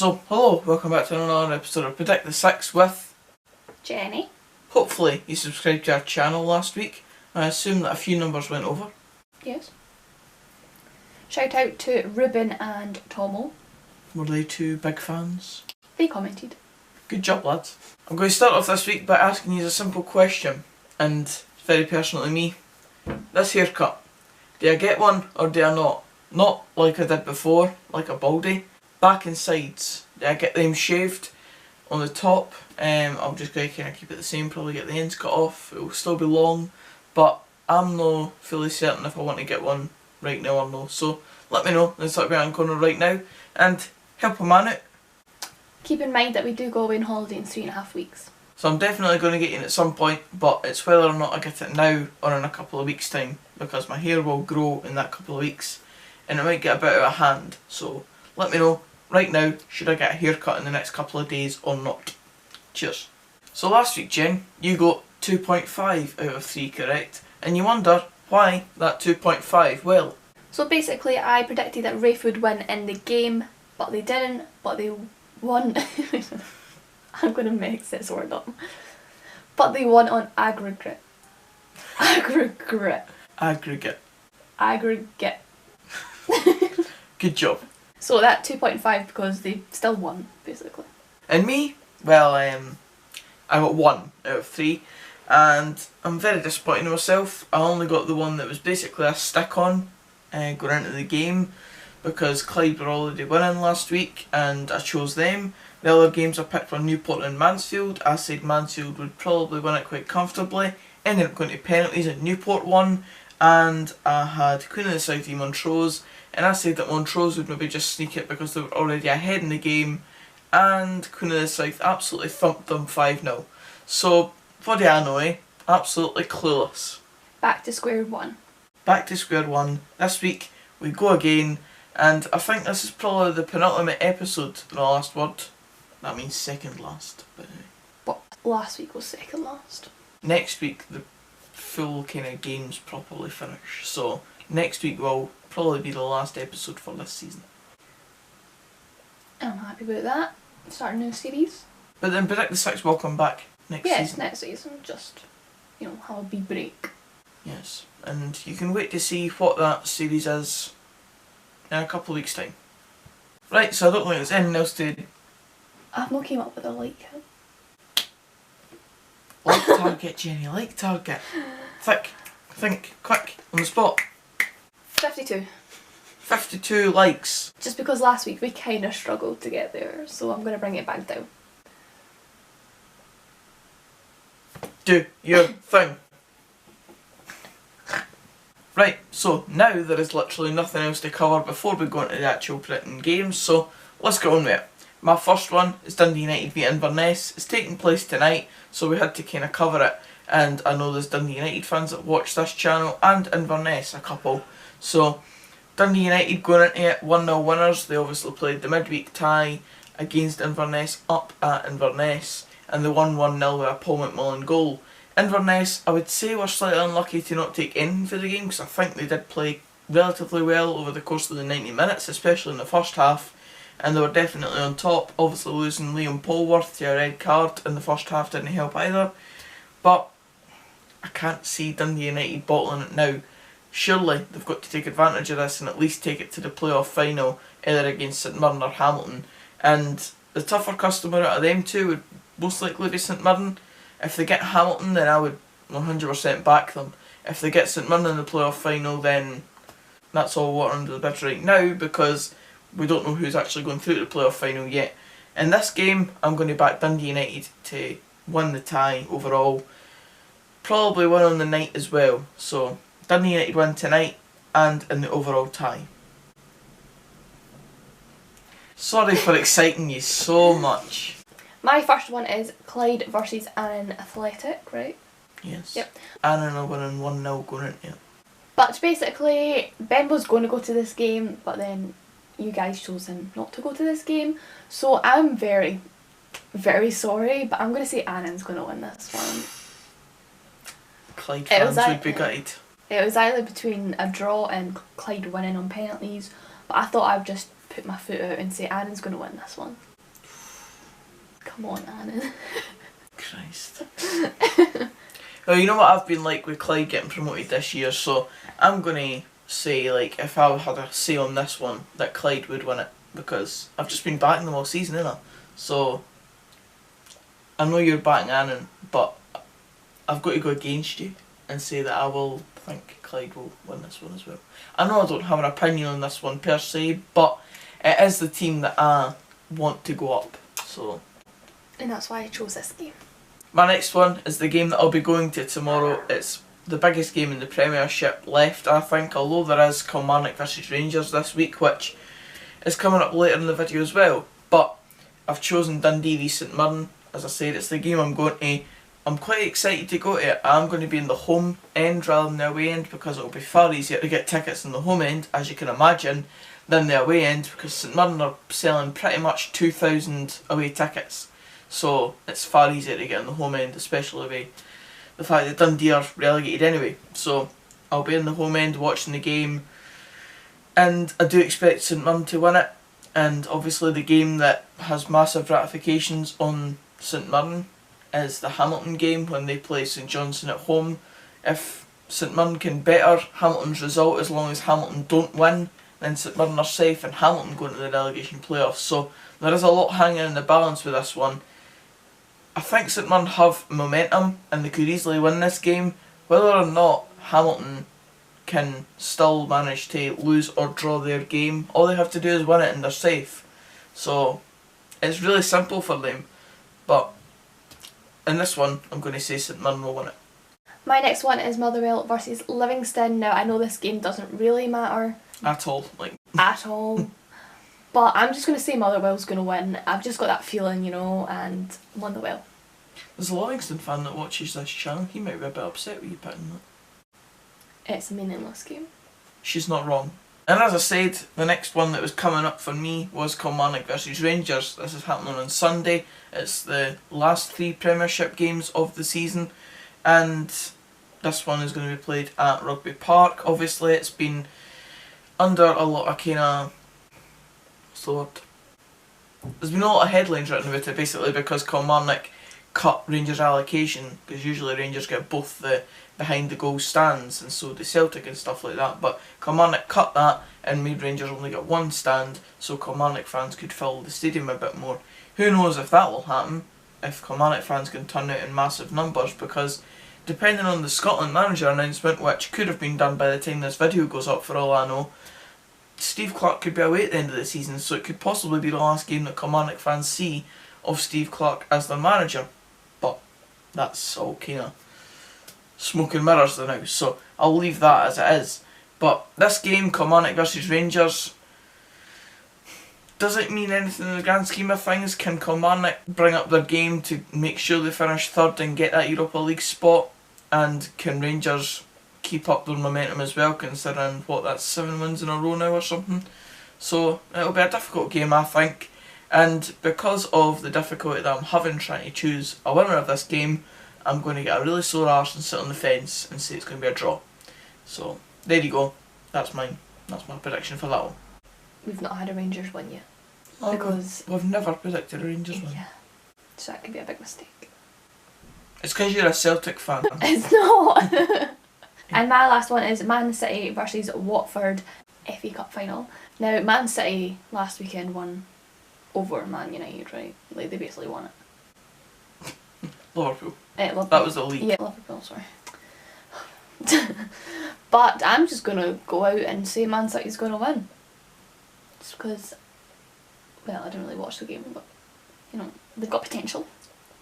So, hello, welcome back to another episode of Predict the Six with Jenny. Hopefully you subscribed to our channel last week. I assume that a few numbers went over. Yes. Shout out to Ruben and Tomo. Were they two big fans? They commented. Good job, lads. I'm going to start off this week by asking you a simple question, and it's very personal to me. This haircut, do I get one or do I not? Not like I did before, like a baldy. Back and sides, do I get them shaved? On the top, I'm just going to kind of keep it the same, probably get the ends cut off. It will still be long, but I'm not fully certain if I want to get one right now or no. So let me know in the subscribe corner right now and help a man out. Keep in mind that we do go away on holiday in 3.5 weeks. So I'm definitely going to get in at some point, but it's whether or not I get it now or in a couple of weeks' time, because my hair will grow in that couple of weeks and it might get a bit out of hand. So let me know right now, should I get a haircut in the next couple of days or not? Cheers. So last week, Jen, you got 2.5 out of 3 correct, and you wonder why that 2.5? Well, so basically I predicted that Rafe would win in the game, but they didn't, but they won. I'm going to mix this word up. But they won on aggregate. Aggregate. aggregate. Aggregate. Good job. So that 2.5 because they still won, basically. And me, well, I got 1 out of 3, and I'm very disappointed in myself. I only got the one that was basically a stick-on going into the game, because Clyde were already winning last week and I chose them. The other games I picked were Newport and Mansfield. I said Mansfield would probably win it quite comfortably. Ended up going to penalties and Newport won, and I had Queen of the South v Montrose, and I said that Montrose would maybe just sneak it because they were already ahead in the game, and Queen of the South absolutely thumped them 5-0. So, what do I know, eh? Absolutely clueless. Back to square one. Back to square one. This week we go again, and I think this is probably the penultimate episode, the last word. That means second last. But But last week was second last. next week the full kind of games properly finish. So next week will probably be the last episode for this season. I'm happy about that. Start a new series. But then Predict the Six will come back next Yes, season. next season. Just, have a wee break. Yes, and you can wait to see what that series is in a couple of weeks' time. Right, so I don't think there's anything else to... I've not came up with a like count. Like target, Jenny, like target. Think, quick, on the spot. 52. 52 likes. Just because last week we kind of struggled to get there, so I'm going to bring it back down. Do your thing. Right, so now there is literally nothing else to cover before we go into the actual predicting games, so let's get on with it. My first one is Dundee United v Inverness. It's taking place tonight, so we had to kind of cover it, and I know there's Dundee United fans that watch this channel, and Inverness, a couple. So, Dundee United going into it 1-0 winners. They obviously played the midweek tie against Inverness up at Inverness, and they won 1-0 with a Paul McMullen goal. Inverness, I would say, were slightly unlucky to not take in for the game, because I think they did play relatively well over the course of the 90 minutes, especially in the first half, and they were definitely on top. Obviously losing Liam Polworth to a red card in the first half didn't help either, but I can't see Dundee United bottling it now. Surely they've got to take advantage of this and at least take it to the playoff final, either against St Mirren or Hamilton, and the tougher customer out of them two would most likely be St Mirren. If they get Hamilton, then I would 100% back them. If they get St Mirren in the playoff final, then that's all water under the bridge right now, because we don't know who's actually going through to the playoff final yet. In this game, I'm going to back Dundee United to win the tie overall. Probably win on the night as well. So, Dundee United win tonight and in the overall tie. Sorry for exciting you so much. My first one is Clyde versus Annan Athletic, right? Yes. Yep. Annan are winning 1-0 going into it. But basically, Ben was going to go to this game, but then you guys chose him not to go to this game. So I'm very, very sorry, but I'm going to say Annan's going to win this one. Clyde fans would be gutted. It was either between a draw and Clyde winning on penalties, but I thought I'd just put my foot out and say Annan's going to win this one. Come on, Anna. Christ. Well, you know what I've been like with Clyde getting promoted this year, so I'm going to say, like, if I had a say on this one, that Clyde would win it, because I've just been backing them all season, innit? So, I know you're backing Annan, but I've got to go against you and say that I will think Clyde will win this one as well. I know I don't have an opinion on this one per se, but it is the team that I want to go up, so... And that's why I chose this game. My next one is the game that I'll be going to tomorrow. It's the biggest game in the Premiership left, I think, although there is Kilmarnock versus Rangers this week, which is coming up later in the video as well. But I've chosen Dundee v St Mirren. As I said, it's the game I'm going to. I'm quite excited to go to it. I'm going to be in the home end rather than the away end, because it'll be far easier to get tickets in the home end, as you can imagine, than the away end, because St Mirren are selling pretty much 2,000 away tickets. So it's far easier to get in the home end, especially with the fact that Dundee are relegated anyway. So I'll be in the home end watching the game, and I do expect St Mirren to win it. And obviously the game that has massive ratifications on St Mirren is the Hamilton game when they play St Johnstone at home. If St Mirren can better Hamilton's result, as long as Hamilton don't win, then St Mirren are safe and Hamilton go into the relegation playoffs. So there is a lot hanging in the balance with this one. I think St Mirren have momentum and they could easily win this game. Whether or not Hamilton can still manage to lose or draw their game, all they have to do is win it and they're safe. So it's really simple for them. But in this one, I'm going to say St Mirren will win it. My next one is Motherwell versus Livingston. Now, I know this game doesn't really matter. At all. At all. But I'm just going to say Motherwell's going to win. I've just got that feeling, you know, and Motherwell. There's a Livingston fan that watches this channel. He might be a bit upset with you picking that. It's a meaningless game. She's not wrong. And as I said, the next one that was coming up for me was Kilmarnock versus Rangers. This is happening on Sunday. It's the last 3 Premiership games of the season, and this one is going to be played at Rugby Park. Obviously, it's been under a lot of what's the word? There's been a lot of headlines written about it, basically, because Kilmarnock cut Rangers' allocation, because usually Rangers get both the behind the goal stands, and so do Celtic and stuff like that, but Kilmarnock cut that and made Rangers only get 1 stand, so Kilmarnock fans could fill the stadium a bit more. Who knows if that will happen, if Kilmarnock fans can turn out in massive numbers, because depending on the Scotland manager announcement, which could have been done by the time this video goes up for all I know, Steve Clarke could be away at the end of the season, so it could possibly be the last game that Kilmarnock fans see of Steve Clarke as their manager. But that's all kind of smoke and mirrors now, so I'll leave that as it is. But this game, Kilmarnock versus Rangers, doesn't mean anything in the grand scheme of things. Can Kilmarnock bring up their game to make sure they finish 3rd and get that Europa League spot? And can Rangers keep up their momentum as well, considering, what, that's 7 wins in a row now or something? So it'll be a difficult game, I think. And because of the difficulty that I'm having trying to choose a winner of this game, I'm going to get a really sore arse and sit on the fence and say it's going to be a draw. So there you go. That's mine. That's my prediction for that one. We've not had a Rangers win yet. Oh, Because... we've never predicted a Rangers win. Yeah. So that could be a big mistake. It's because you're a Celtic fan. It's not! And my last one is Man City versus Watford FA Cup final. Now, Man City last weekend won over Man United, right? Like, they basically won it. Liverpool. Liverpool. That was the league. Yeah, Liverpool, sorry. But I'm just going to go out and say Man City's going to win. Just because, well, I didn't really watch the game, but, you know, they've got potential.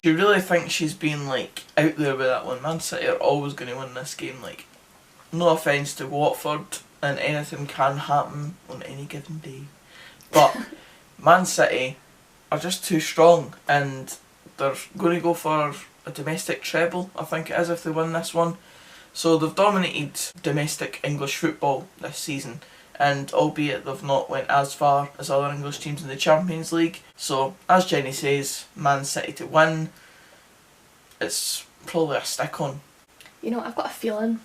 Do you really think she's been, like, out there with that one? Man City are always going to win this game. Like, no offence to Watford, and anything can happen on any given day. But Man City are just too strong, and they're going to go for a domestic treble, I think it is, if they win this one. So they've dominated domestic English football this season, and albeit they've not went as far as other English teams in the Champions League. So, as Jenny says, Man City to win. It's probably a stick on. You know, I've got a feeling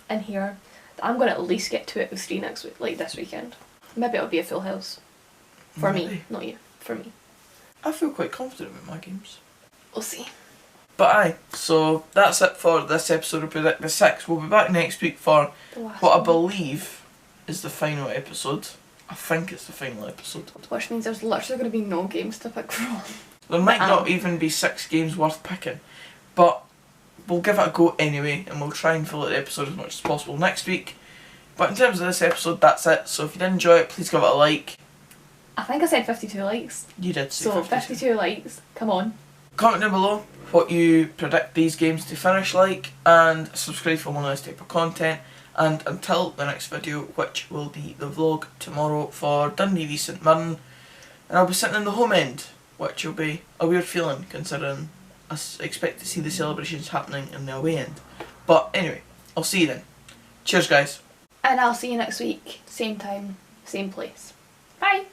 in here that I'm going to at least get 2 out of 3 next week, like this weekend. Maybe it'll be a full house. For me, not you. For me. I feel quite confident with my games. We'll see. But aye, so that's it for this episode of Predict the Six. We'll be back next week for The last what I one. believe is the final episode. I think it's the final episode. Which means there's literally going to be no games to pick from. There might not Um. even be 6 games worth picking, but we'll give it a go anyway, and we'll try and fill out the episode as much as possible next week. But in terms of this episode, that's it. So if you did enjoy it, please give it a like. I think I said 52 likes. You did say So 52. 52 likes. Come on. Comment down below what you predict these games to finish like, and subscribe for more of this type of content. And until the next video, which will be the vlog tomorrow for Dundee v St Mirren, and I'll be sitting in the home end, which will be a weird feeling considering I expect to see the celebrations happening in the away end. But anyway, I'll see you then. Cheers guys. And I'll see you next week. Same time, same place. Bye.